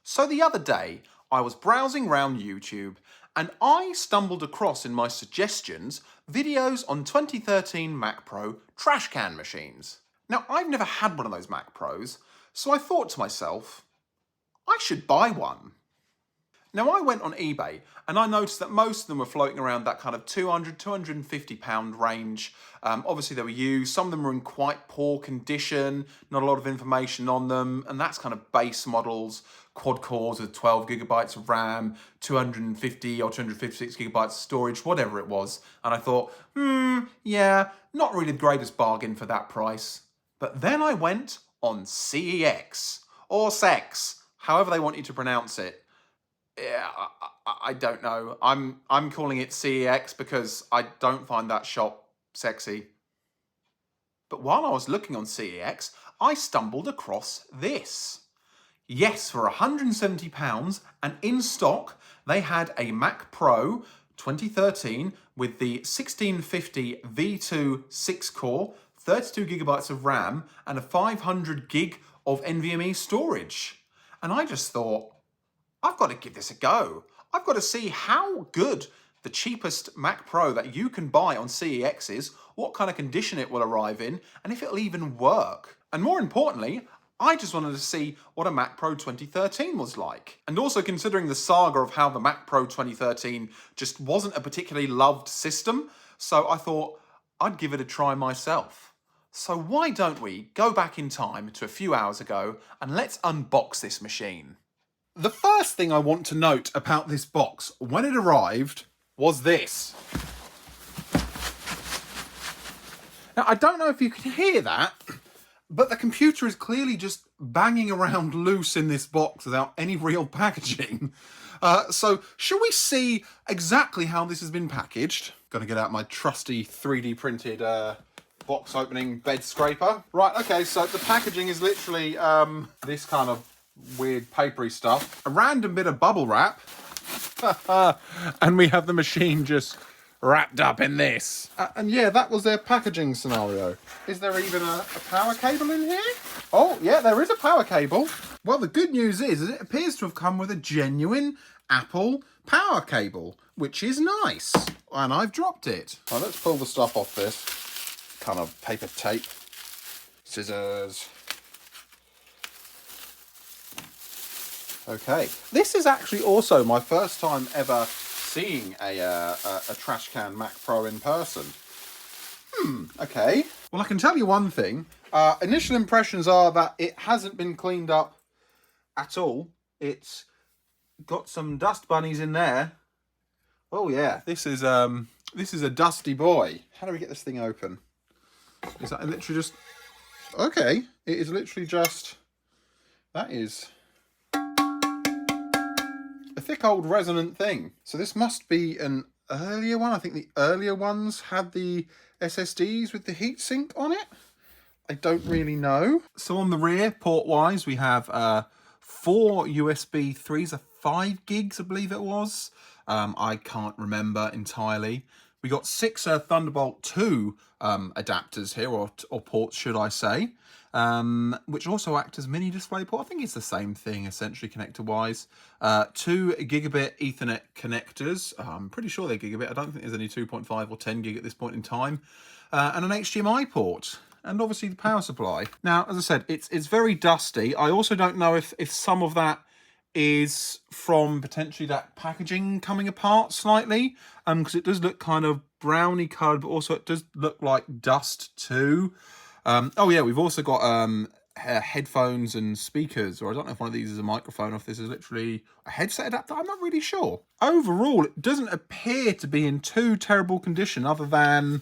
So the other day, I was browsing around YouTube and I stumbled across in my suggestions videos on 2013 Mac Pro trash can machines. Now, I've never had one of those Mac Pros, so I thought to myself, I should buy one. Now, I went on eBay and I noticed that most of them were floating around that kind of £200, £250 range. Obviously, they were used. Some of them were in quite poor condition, not a lot of information on them, and that's kind of base models, quad cores with 12 gigabytes of RAM, 250 or 256 gigabytes of storage, whatever it was. And I thought, yeah, not really the greatest bargain for that price. But then I went on CEX, or CEX, however they want you to pronounce it. Yeah, I don't know. I'm calling it CEX because I don't find that shop sexy. But while I was looking on CEX, I stumbled across this. Yes, for £170 and in stock, they had a Mac Pro 2013 with the 1650 V2 6-core, 32 gigabytes of RAM and a 500 gig of NVMe storage. And I just thought, I've got to give this a go. I've got to see how good the cheapest Mac Pro that you can buy on CEX is, what kind of condition it will arrive in, and if it'll even work. And more importantly, I just wanted to see what a Mac Pro 2013 was like. And also considering the saga of how the Mac Pro 2013 just wasn't a particularly loved system, so I thought I'd give it a try myself. So why don't we go back in time to a few hours ago and let's unbox this machine. The first thing I want to note about this box when it arrived was this. Now, I don't know if you can hear that, but the computer is clearly just banging around loose in this box without any real packaging. So should we see exactly how this has been packaged? Gonna get out my trusty 3D printed box opening bed scraper. Right, okay, so the packaging is literally this kind of weird papery stuff, a random bit of bubble wrap, and we have the machine just wrapped up in this. And yeah, that was their packaging scenario. Is there even a power cable in here? Oh yeah, there is a power cable. Well, the good news is it appears to have come with a genuine Apple power cable, which is nice. And I've dropped it. Well, let's pull the stuff off this. Kind of paper tape, scissors. Okay, this is actually also my first time ever seeing a trash can Mac Pro in person. Okay. Well, I can tell you one thing. Initial impressions are that it hasn't been cleaned up at all. It's got some dust bunnies in there. Oh yeah, this is a dusty boy. How do we get this thing open? Is that literally just... Okay, it is literally just... That is... a thick old resonant thing. So this must be an earlier one. I think the earlier ones had the SSDs with the heatsink on it. I don't really know. So on the rear, port-wise, we have 4 USB 3s, 5 gigs, I believe it was. I can't remember entirely. We got 6 Thunderbolt 2 adapters here, or ports, should I say. Which also act as mini DisplayPort. I think it's the same thing, essentially, connector-wise. 2 gigabit Ethernet connectors. I'm pretty sure they're gigabit. I don't think there's any 2.5 or 10 gig at this point in time. And an HDMI port. And obviously the power supply. Now, as I said, it's very dusty. I also don't know if some of that is from potentially that packaging coming apart slightly. Because it does look kind of browny coloured, but also it does look like dust too. Oh yeah, we've also got headphones and speakers, or I don't know if one of these is a microphone or if this is literally a headset adapter. I'm not really sure. Overall, it doesn't appear to be in too terrible condition other than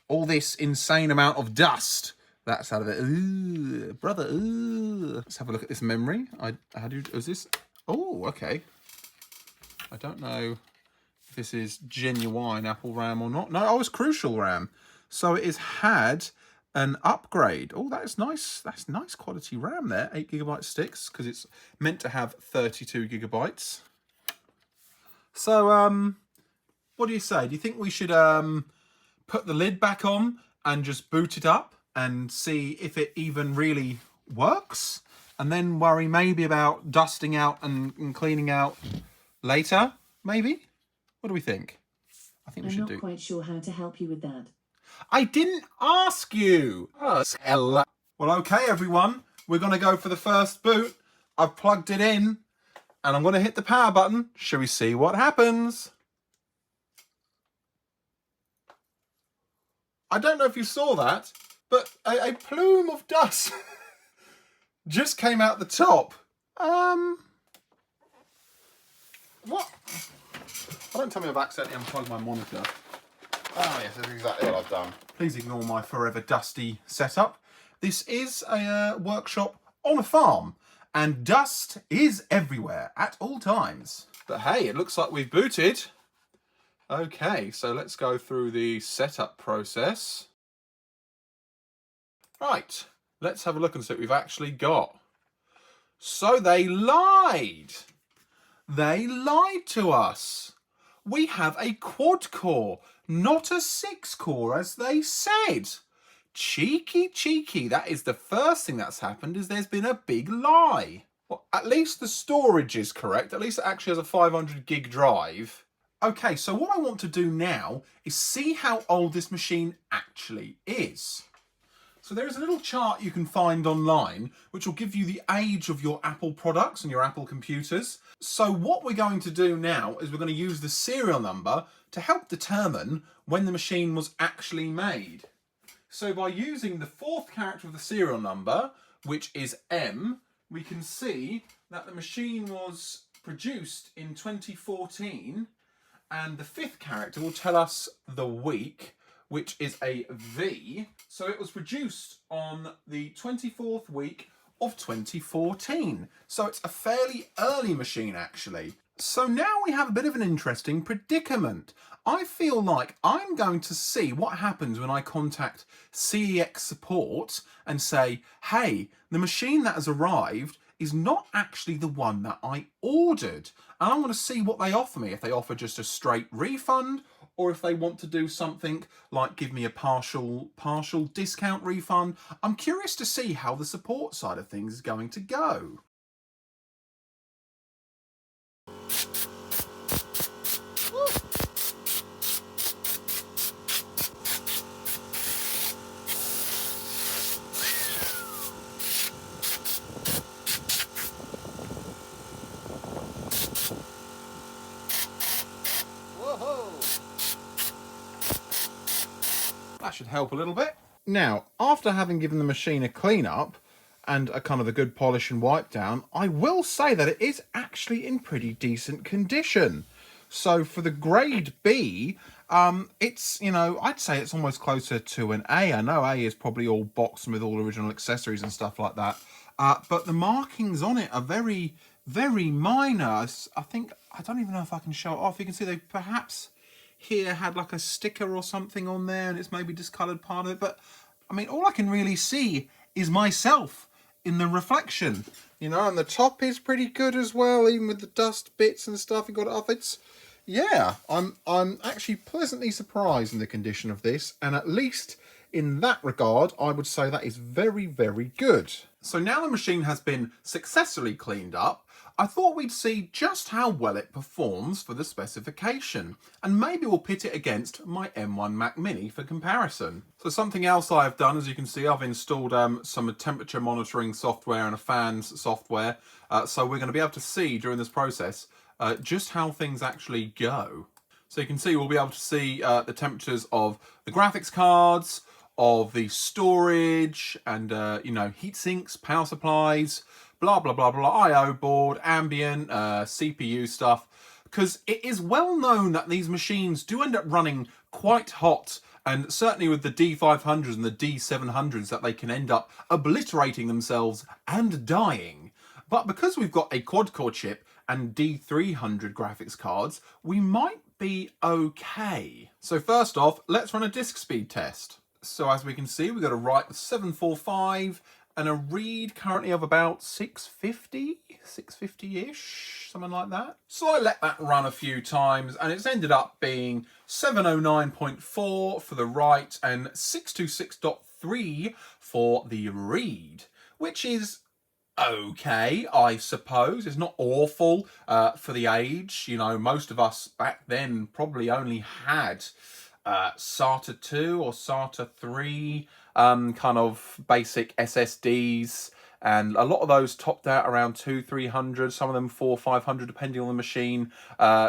all this insane amount of dust that's out of it. Ooh, brother, ooh. Let's have a look at this memory. Is this? Oh, okay. I don't know if this is genuine Apple RAM or not. No, it's Crucial RAM. So it has had an upgrade. Oh, that is nice. That's nice quality RAM there. 8 gigabyte sticks, because it's meant to have 32 gigabytes. So, what do you say? Do you think we should put the lid back on and just boot it up and see if it even really works? and then worry maybe about dusting out and cleaning out later, maybe? What do we think? I think we should do... I'm not quite sure how to help you with that. I didn't ask you! Well, okay, everyone. We're going to go for the first boot. I've plugged it in, and I'm going to hit the power button. Shall we see what happens? I don't know if you saw that, but a plume of dust just came out the top. What? Don't tell me I've accidentally unplugged my monitor. Oh yes, that's exactly what I've done. Please ignore my forever dusty setup. This is a workshop on a farm, and dust is everywhere at all times. But hey, it looks like we've booted. Okay, so let's go through the setup process. Right, let's have a look and see what we've actually got. So they lied. They lied to us. We have a quad core, not a 6-core as they said. Cheeky, cheeky. That is the first thing that's happened, is there's been a big lie. Well, at least the storage is correct. At least it actually has a 500 gig drive. Okay, so what I want to do now is see how old this machine actually is. So there is a little chart you can find online which will give you the age of your Apple products and your Apple computers. So what we're going to do now is we're going to use the serial number to help determine when the machine was actually made. So by using the 4th character of the serial number, which is M, we can see that the machine was produced in 2014, and the 5th character will tell us the week, which is a V. So it was produced on the 24th week of 2014. So it's a fairly early machine, actually. So now we have a bit of an interesting predicament. I feel like I'm going to see what happens when I contact CEX support and say, hey, the machine that has arrived is not actually the one that I ordered. And I want to see what they offer me, if they offer just a straight refund, or if they want to do something like give me a partial discount refund. I'm curious to see how the support side of things is going to go. That should help a little bit. Now, after having given the machine a clean up and a kind of a good polish and wipe down, I will say that it is actually in pretty decent condition. So for the grade B, it's, you know, I'd say it's almost closer to an A. I know A is probably all boxed with all original accessories and stuff like that. But the markings on it are very, very minor. I think, I don't even know if I can show it off. You can see they perhaps here had like a sticker or something on there and it's maybe discoloured part of it, but I mean all I can really see is myself in the reflection, you know, and the top is pretty good as well, even with the dust bits and stuff you got it off. It's, yeah, I'm actually pleasantly surprised in the condition of this, and at least in that regard I would say that is very, very good. So now the machine has been successfully cleaned up, I thought we'd see just how well it performs for the specification, and maybe we'll pit it against my M1 Mac Mini for comparison. So something else I've done, as you can see, I've installed some temperature monitoring software and a fans software, so we're going to be able to see during this process just how things actually go. So you can see we'll be able to see the temperatures of the graphics cards, of the storage, and you know, heat sinks, power supplies, blah blah blah blah, I/O board, ambient, CPU stuff, because it is well known that these machines do end up running quite hot, and certainly with the D500s and the D700s that they can end up obliterating themselves and dying. But because we've got a quad-core chip and D300 graphics cards, we might be okay. So first off, let's run a disk speed test. So as we can see, we've got a write of 745 and a read currently of about 650-ish, something like that. So I let that run a few times and it's ended up being 709.4 for the write and 626.3 for the read, which is okay, I suppose. It's not awful for the age. You know, most of us back then probably only had SATA 2 or SATA 3 kind of basic SSDs. And a lot of those topped out around 200-300, some of them 400-500, depending on the machine.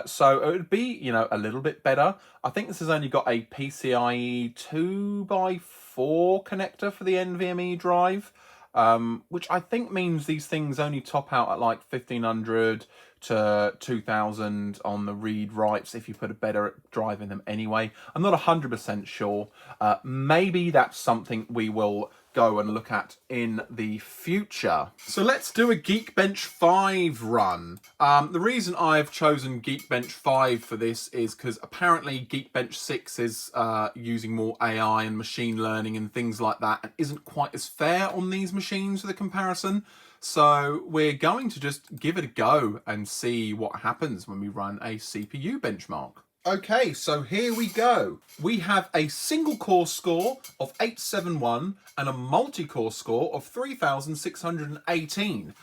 So it would be, you know, a little bit better. I think this has only got a PCIe 2x4 connector for the NVMe drive, which I think means these things only top out at like 1500 to 2000 on the read writes if you put a better drive in them anyway. I'm not 100% sure. Maybe that's something we will go and look at in the future. So let's do a Geekbench 5 run. The reason I've chosen Geekbench 5 for this is because apparently Geekbench 6 is using more AI and machine learning and things like that, and isn't quite as fair on these machines for the comparison. So we're going to just give it a go and see what happens when we run a CPU benchmark. Okay, so here we go. We have a single core score of 871 and a multi-core score of 3618.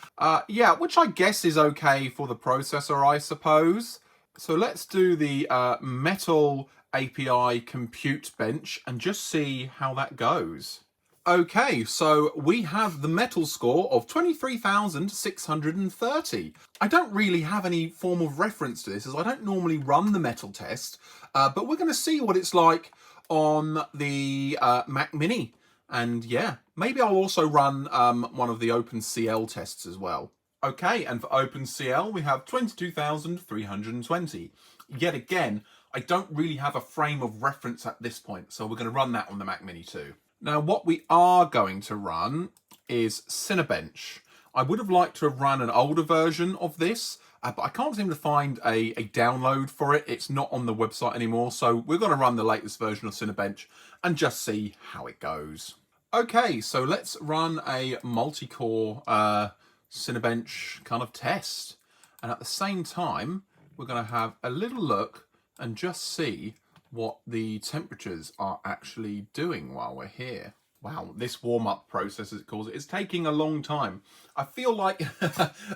Yeah, which I guess is okay for the processor, I suppose. So let's do the Metal API compute bench and just see how that goes. Okay, so we have the metal score of 23,630. I don't really have any form of reference to this, as I don't normally run the metal test, but we're going to see what it's like on the Mac Mini. And yeah, maybe I'll also run one of the OpenCL tests as well. Okay, and for OpenCL, we have 22,320. Yet again, I don't really have a frame of reference at this point, so we're going to run that on the Mac Mini too. Now, what we are going to run is Cinebench. I would have liked to have run an older version of this, but I can't seem to find a download for it. It's not on the website anymore, so we're going to run the latest version of Cinebench and just see how it goes. Okay, so let's run a multi-core Cinebench kind of test. And at the same time, we're going to have a little look and just see what the temperatures are actually doing while we're here. Wow, this warm-up process, as it calls it, is taking a long time. I feel like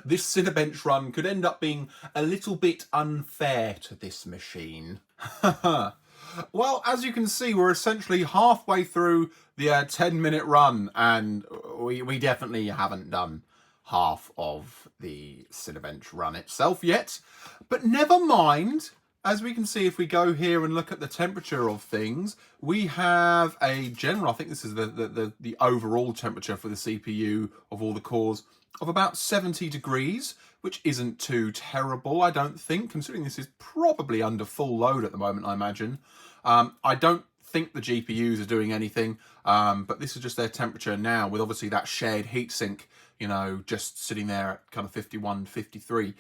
this Cinebench run could end up being a little bit unfair to this machine. Well, as you can see, we're essentially halfway through the 10-minute run, and we definitely haven't done half of the Cinebench run itself yet. But never mind. As we can see, if we go here and look at the temperature of things, we have a general, I think this is the overall temperature for the CPU of all the cores, of about 70 degrees, which isn't too terrible, I don't think, considering this is probably under full load at the moment, I imagine. I don't think the GPUs are doing anything, but this is just their temperature now, with obviously that shared heatsink, you know, just sitting there at kind of 51, 53.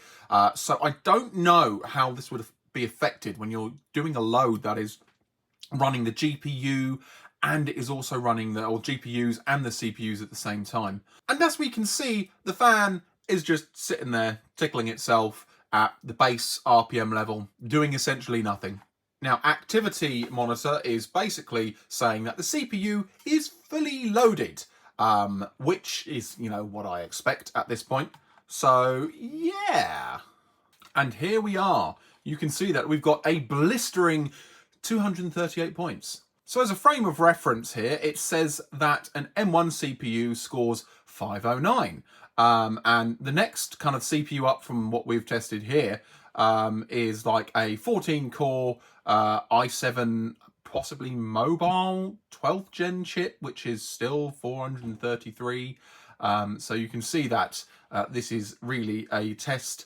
So I don't know how this would be affected when you're doing a load that is running the GPU and it is also running the GPUs and the CPUs at the same time. And as we can see, the fan is just sitting there tickling itself at the base RPM level, doing essentially nothing. Now, activity monitor is basically saying that the CPU is fully loaded, which is, you know, what I expect at this point. So yeah. And here we are. You can see that we've got a blistering 238 points. So as a frame of reference here, it says that an M1 CPU scores 509. And the next kind of CPU up from what we've tested here is like a 14-core i7, possibly mobile 12th gen chip, which is still 433. So you can see that this is really a test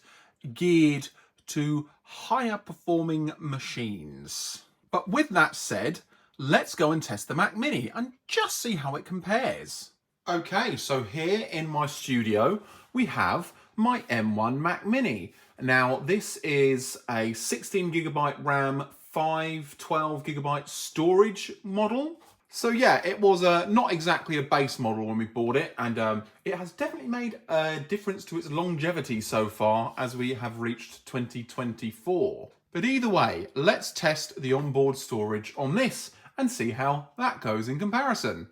geared to higher performing machines. But with that said, let's go and test the Mac Mini and just see how it compares. Okay, so here in my studio, we have my M1 Mac Mini. Now, this is a 16GB RAM, 512GB storage model. So yeah, it was not exactly a base model when we bought it, and it has definitely made a difference to its longevity so far as we have reached 2024. But either way, let's test the onboard storage on this and see how that goes in comparison.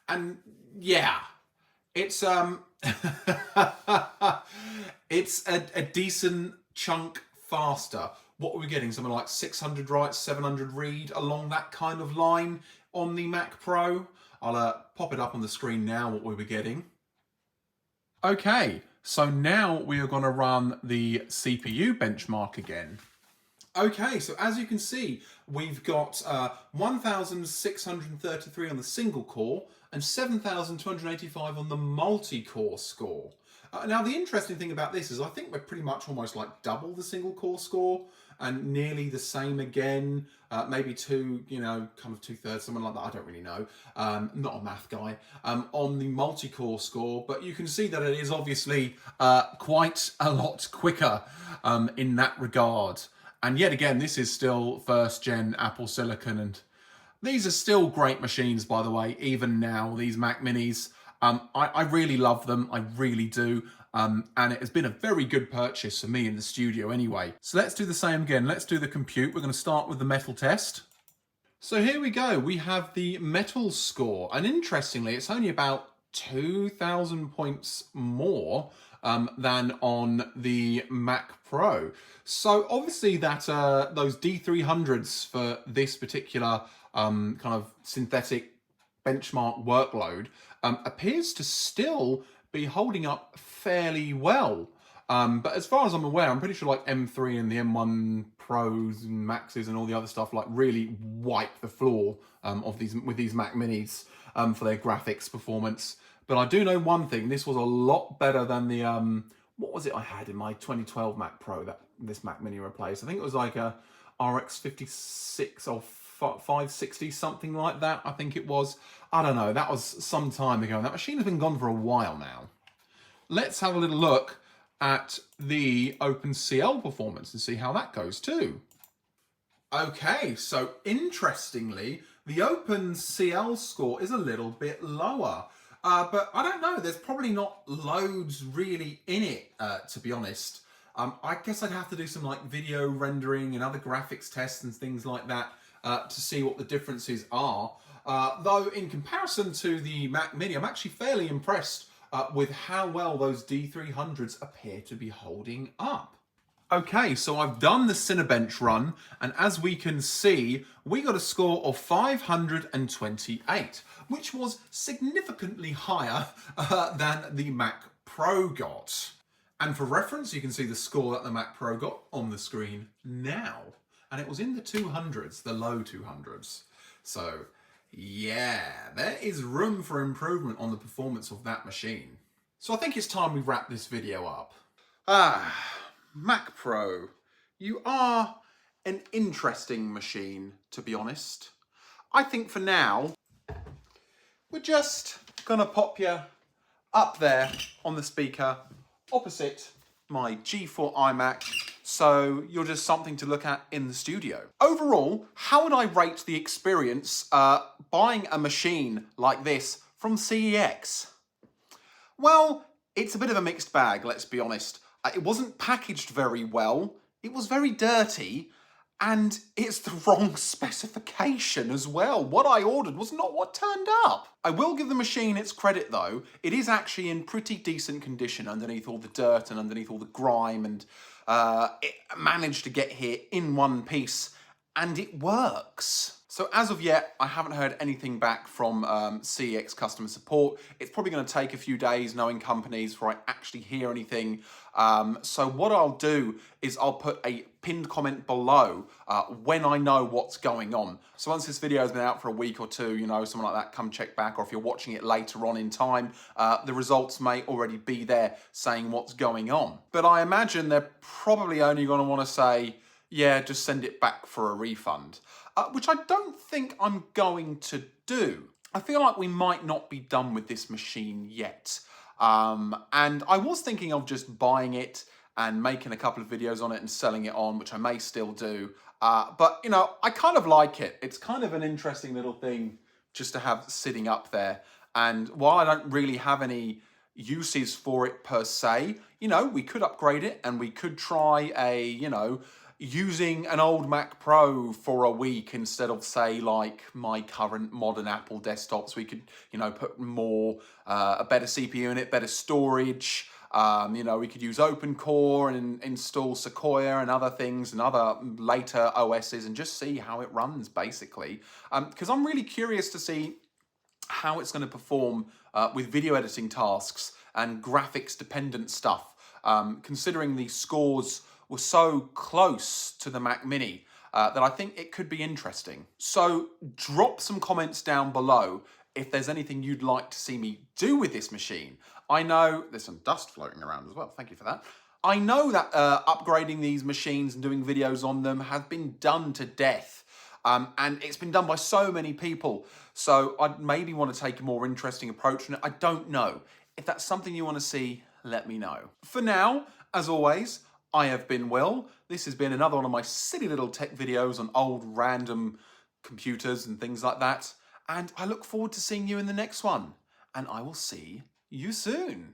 And yeah, It's it's a decent chunk faster. What are we getting? Something like 600 write, 700 read, along that kind of line on the Mac Pro. I'll pop it up on the screen now what we were getting. Okay, so now we are going to run the CPU benchmark again. Okay, so as you can see, we've got 1,633 on the single core and 7,285 on the multi-core score. Now, the interesting thing about this is I think we're pretty much almost like double the single core score and nearly the same again, maybe kind of 2/3, something like that, I don't really know. Not a math guy, on the multi-core score, but you can see that it is obviously quite a lot quicker in that regard. And yet again, this is still first gen Apple Silicon, and these are still great machines, by the way, even now, these Mac Minis. I really love them, I really do. And it has been a very good purchase for me in the studio anyway. So let's do the same again. Let's do the compute. We're going to start with the metal test. So here we go. We have the metal score. And interestingly, it's only about 2,000 points more than on the Mac Pro. So obviously that those D300s for this particular kind of synthetic benchmark workload appears to still be holding up fairly well. But as far as I'm aware, I'm pretty sure like M3 and the M1 Pros and Maxes and all the other stuff like really wipe the floor with these Mac Minis for their graphics performance. But I do know one thing: this was a lot better than the what was it I had in my 2012 Mac Pro that this Mac Mini replaced? I think it was like a RX 56 or 560, something like that. I think it was. I don't know. That was some time ago. That machine has been gone for a while now. Let's have a little look at the OpenCL performance and see how that goes too. Okay, so interestingly, the OpenCL score is a little bit lower. But I don't know, there's probably not loads really in it, to be honest. I guess I'd have to do some like video rendering and other graphics tests and things like that to see what the differences are. Though in comparison to the Mac Mini, I'm actually fairly impressed with how well those D300s appear to be holding up. Okay, so I've done the Cinebench run, and as we can see, we got a score of 528, which was significantly higher than the Mac Pro got. And for reference, you can see the score that the Mac Pro got on the screen now. And it was in the 200s, the low 200s. So, yeah, there is room for improvement on the performance of that machine. So I think it's time we wrap this video up. Mac Pro, you are an interesting machine, to be honest. I think for now, we're just gonna pop you up there on the speaker opposite my G4 iMac, so you're just something to look at in the studio. Overall, how would I rate the experience buying a machine like this from CEX? Well, it's a bit of a mixed bag, let's be honest. It wasn't packaged very well, it was very dirty, and it's the wrong specification as well. What I ordered was not what turned up. I will give the machine its credit though. It is actually in pretty decent condition underneath all the dirt and underneath all the grime, and it managed to get here in one piece, and it works. So as of yet, I haven't heard anything back from CEX customer support. It's probably going to take a few days, knowing companies, before I actually hear anything. So what I'll do is I'll put a pinned comment below when I know what's going on. So once this video has been out for a week or two, something like that, come check back. Or if you're watching it later on in time, the results may already be there saying what's going on. But I imagine they're probably only going to want to say, yeah, just send it back for a refund. Which I don't think I'm going to do. I feel like we might not be done with this machine yet. And I was thinking of just buying it and making a couple of videos on it and selling it on, which I may still do. But, I kind of like it. It's kind of an interesting little thing just to have sitting up there. And while I don't really have any uses for it per se, we could upgrade it and we could try a, using an old Mac Pro for a week instead of, say, like my current modern Apple desktops. We could, put more, a better CPU in it, better storage. We could use OpenCore and install Sequoia and other things and other later OSs and just see how it runs, basically. Because I'm really curious to see how it's going to perform with video editing tasks and graphics dependent stuff, considering the scores were so close to the Mac Mini. That I think it could be interesting. So drop some comments down below if there's anything you'd like to see me do with this machine. I know there's some dust floating around as well. Thank you for that. I know that upgrading these machines and doing videos on them has been done to death. And it's been done by so many people. So I'd maybe want to take a more interesting approach. And I don't know. If that's something you want to see, let me know. For now, as always, I have been Will. This has been another one of my silly little tech videos on old random computers and things like that. And I look forward to seeing you in the next one. And I will see you soon.